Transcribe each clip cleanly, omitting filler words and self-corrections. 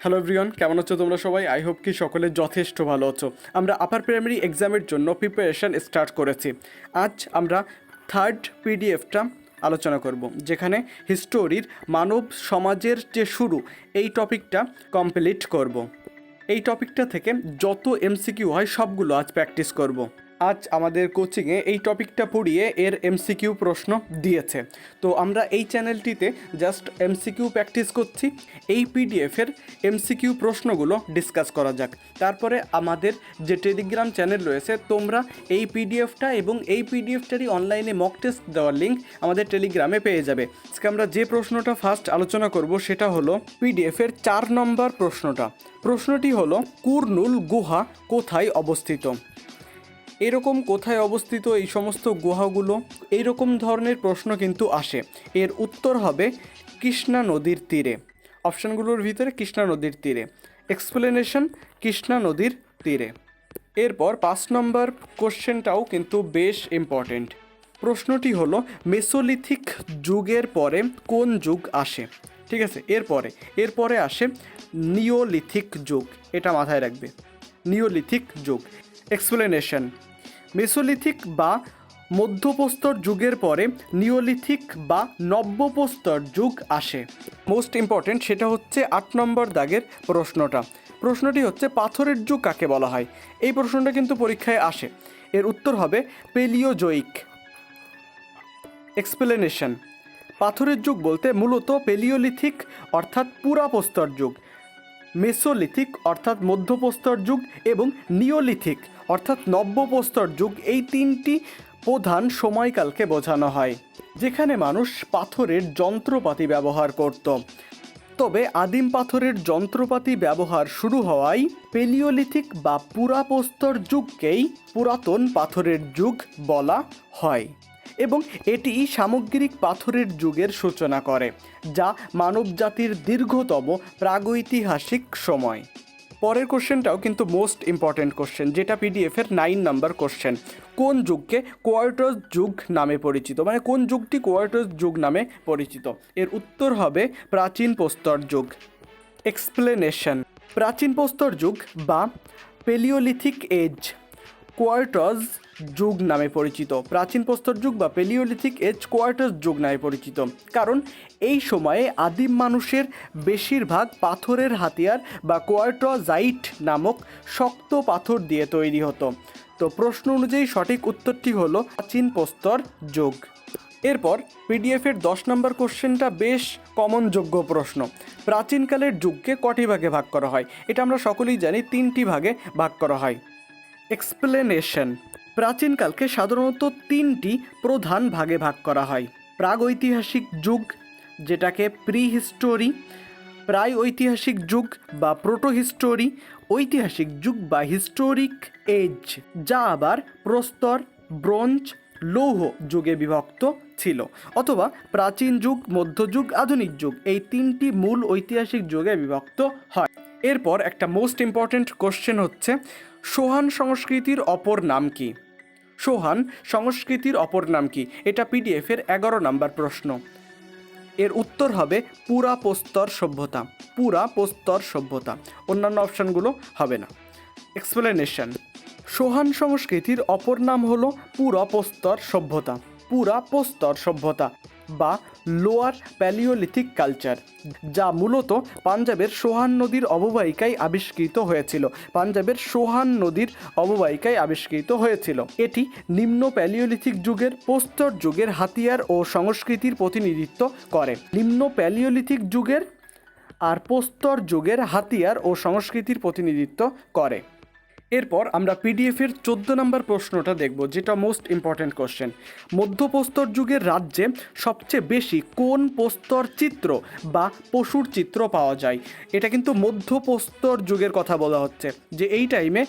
Hello everyone, কেমন আছো তোমরা সবাই? আই হোপ কি সকলে যথেষ্ট ভালো আছো। আমরা আপার প্রাইমারি এক্সামের জন্য প্রিপারেশান স্টার্ট করেছি। আজ আমরা থার্ড পিডিএফটা আলোচনা করব, যেখানে হিস্টোরির মানব সমাজের যে শুরু এই টপিকটা কমপ্লিট করব। এই টপিকটা থেকে যত এমসিকিউ হয় সবগুলো আজ প্র্যাকটিস করব। আজ আমাদের কোচিংয়ে এই টপিকটা পড়িয়ে এর এমসিকিউ প্রশ্ন দিয়েছে, তো আমরা এই চ্যানেলটিতে জাস্ট এমসিকিউ প্র্যাকটিস করছি। এই পিডিএফের এমসিকিউ প্রশ্নগুলো ডিসকাস করা যাক। তারপরে আমাদের যে টেলিগ্রাম চ্যানেল রয়েছে, তোমরা এই পিডিএফটা এবং এই পিডিএফটারই অনলাইনে মক টেস্ট দেওয়ার লিঙ্ক আমাদের টেলিগ্রামে পেয়ে যাবে। আজকে আমরা যে প্রশ্নটা ফার্স্ট আলোচনা করব সেটা হলো পিডিএফের 4 নম্বর প্রশ্নটা। প্রশ্নটি হলো, কুরনুল গুহা কোথায় অবস্থিত? এরকম কোথায় অবস্থিত এই সমস্ত গুহাগুলো, এইরকম ধরনের প্রশ্ন কিন্তু আসে। এর উত্তর হবে কৃষ্ণা নদীর তীরে। অপশানগুলোর ভিতরে কৃষ্ণা নদীর তীরে। এক্সপ্লেনেশন, কৃষ্ণা নদীর তীরে। এরপর 5 নম্বর কোশ্চেনটাও কিন্তু বেশ ইম্পর্টেন্ট। প্রশ্নটি হলো, মেসোলিথিক যুগের পরে কোন যুগ আসে? ঠিক আছে, এরপরে আসে নিওলিথিক যুগ। এটা মাথায় রাখবে, নিওলিথিক যুগ। এক্সপ্লেনেশন, মেসোলিথিক বা মধ্যপ্রস্তর যুগের পরে নিওলিথিক বা নব্যপ্রস্তর যুগ আসে। মোস্ট ইম্পর্টেন্ট সেটা হচ্ছে 8 নম্বর দাগের প্রশ্নটা। প্রশ্নটি হচ্ছে, পাথরের যুগ কাকে বলা হয়? এই প্রশ্নটা কিন্তু পরীক্ষায় আসে। এর উত্তর হবে পেলিওজোইক। এক্সপ্লেনেশন, পাথরের যুগ বলতে মূলত পেলিওলিথিক অর্থাৎ পুরাপ্রস্তর যুগ, মেসোলিথিক অর্থাৎ মধ্যপ্রস্তর যুগ এবং নিওলিথিক অর্থাৎ নব্যপ্রস্তর যুগ, এই তিনটি প্রধান সময়কালকে বোঝানো হয় যেখানে মানুষ পাথরের যন্ত্রপাতি ব্যবহার করত। তবে আদিম পাথরের যন্ত্রপাতি ব্যবহার শুরু হওয়ায় পেলিওলিথিক বা পুরাপ্রস্তর যুগকেই পুরাতন পাথরের যুগ বলা হয় এবং এটি সামগ্রিক পাথরের যুগের সূচনা করে, যা মানবজাতির দীর্ঘতম প্রাগৈতিহাসিক সময়। পরের কোশ্চেনটাও কিন্তু মোস্ট ইম্পর্ট্যান্ট কোশ্চেন, যেটা পিডিএফের 9 নাম্বার কোশ্চেন। কোন যুগকে কোয়ার্টাস যুগ নামে পরিচিত? মানে কোন যুগটি কোয়ার্টাস যুগ নামে পরিচিত? এর উত্তর হবে প্রাচীন প্রস্তর যুগ। এক্সপ্লেনেশন, প্রাচীন প্রস্তর যুগ বা পেলিওলিথিক এজ কোয়ার্টাস যুগ নামে পরিচিত। প্রাচীন প্রস্তর যুগ বা পেলিওলিথিক এজ কোয়ার্টাস যুগ নামে পরিচিত, কারণ এই সময়ে আদিম মানুষের বেশিরভাগ পাথরের হাতিয়ার বা কোয়ার্টাজাইট নামক শক্ত পাথর দিয়ে তৈরি হতো। তো প্রশ্ন অনুযায়ী সঠিক উত্তরটি হলো প্রাচীন প্রস্তর যুগ। এরপর পিডিএফের 10 নম্বর কোশ্চেনটা বেশ কমনযোগ্য প্রশ্ন। প্রাচীনকালের যুগকে কটি ভাগে ভাগ করা হয়? এটা আমরা সকলেই জানি, 3টি ভাগে ভাগ করা হয়। এক্সপ্লেনেশন, প্রাচীনকালকে সাধারণত 3টি প্রধান ভাগে ভাগ করা হয়। প্রাগৈতিহাসিক যুগ, যেটাকে প্রিহিস্টোরি, প্রায় ঐতিহাসিক যুগ বা প্রোটোহিস্টোরি, ঐতিহাসিক যুগ বা হিস্টোরিক এজ, যা আবার প্রস্তর, ব্রোঞ্জ, লৌহ যুগে বিভক্ত ছিল, অথবা প্রাচীন যুগ, মধ্যযুগ, আধুনিক যুগ, এই 3টি মূল ঐতিহাসিক যুগে বিভক্ত হয়। এরপর একটা মোস্ট ইম্পর্ট্যান্ট কোশ্চেন হচ্ছে, সোহান সংস্কৃতির অপর নাম কি? সোহান সংস্কৃতির অপর নাম কি? এটা পিডিএফের 11 নম্বর প্রশ্ন। এর উত্তর হবে পুরাপ্রস্তর সভ্যতা। পুরাপ্রস্তর সভ্যতা, অন্যান্য অপশানগুলো হবে না। এক্সপ্লেনেশন, সোহান সংস্কৃতির অপর নাম হলো পুরাপ্রস্তর সভ্যতা। পুরাপ্রস্তর সভ্যতা বা লোয়ার প্যালিওলিথিক কালচার, যা মূলত পাঞ্জাবের সোহান নদীর অববাহিকায় আবিষ্কৃত হয়েছিল। পাঞ্জাবের সোহান নদীর অববাহিকায় আবিষ্কৃত হয়েছিল। এটি নিম্ন প্যালিওলিথিক যুগের প্রস্তর যুগের হাতিয়ার ও সংস্কৃতির প্রতিনিধিত্ব করে। নিম্ন প্যালিওলিথিক যুগের আর প্রস্তর যুগের হাতিয়ার ও সংস্কৃতির প্রতিনিধিত্ব করে। এরপর আমরা পিডিএফের 14 নম্বর প্রশ্নটা দেখব, যেটা মোস্ট ইম্পর্ট্যান্ট কোশ্চেন। মধ্যপ্রস্তর যুগের রাজ্যে সবচেয়ে বেশি কোন প্রস্তর চিত্র বা পশুর চিত্র পাওয়া যায়? এটা কিন্তু মধ্যপ্রস্তর যুগের কথা বলা হচ্ছে, যে এই টাইমে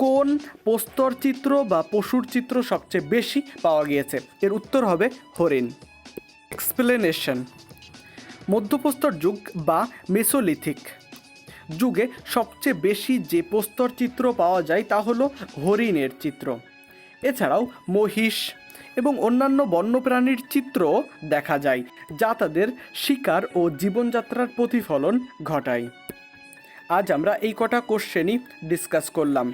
কোন প্রস্তর চিত্র বা পশুর চিত্র সবচেয়ে বেশি পাওয়া গিয়েছে? এর উত্তর হবে হরিণ। এক্সপ্লেনেশন, মধ্যপ্রস্তর যুগ বা মেসোলিথিক যুগে সবচেয়ে বেশি যে প্রস্তর চিত্র পাওয়া যায় তা হলো হরিণের চিত্র। এছাড়াও মহিষ এবং অন্যান্য বন্যপ্রাণীর চিত্রও দেখা যায়, যা তাদের শিকার ও জীবনযাত্রার প্রতিফলন ঘটায়। আজ আমরা এই কটা কোশ্চেনই ডিসকাস করলাম।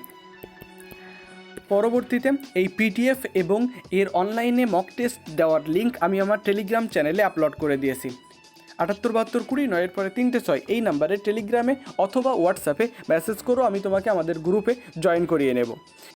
পরবর্তীতে এই পিডিএফ এবং এর অনলাইনে মক টেস্ট দেওয়ার লিঙ্ক আমি আমার টেলিগ্রাম চ্যানেলে আপলোড করে দিয়েছি। 78 72 20 9 পরে 3 6 এই নাম্বারে টেলিগ্রামে অথবা হোয়াটসঅ্যাপে মেসেজ করো, আমি তোমাকে আমাদের গ্রুপে জয়েন করিয়ে নেব।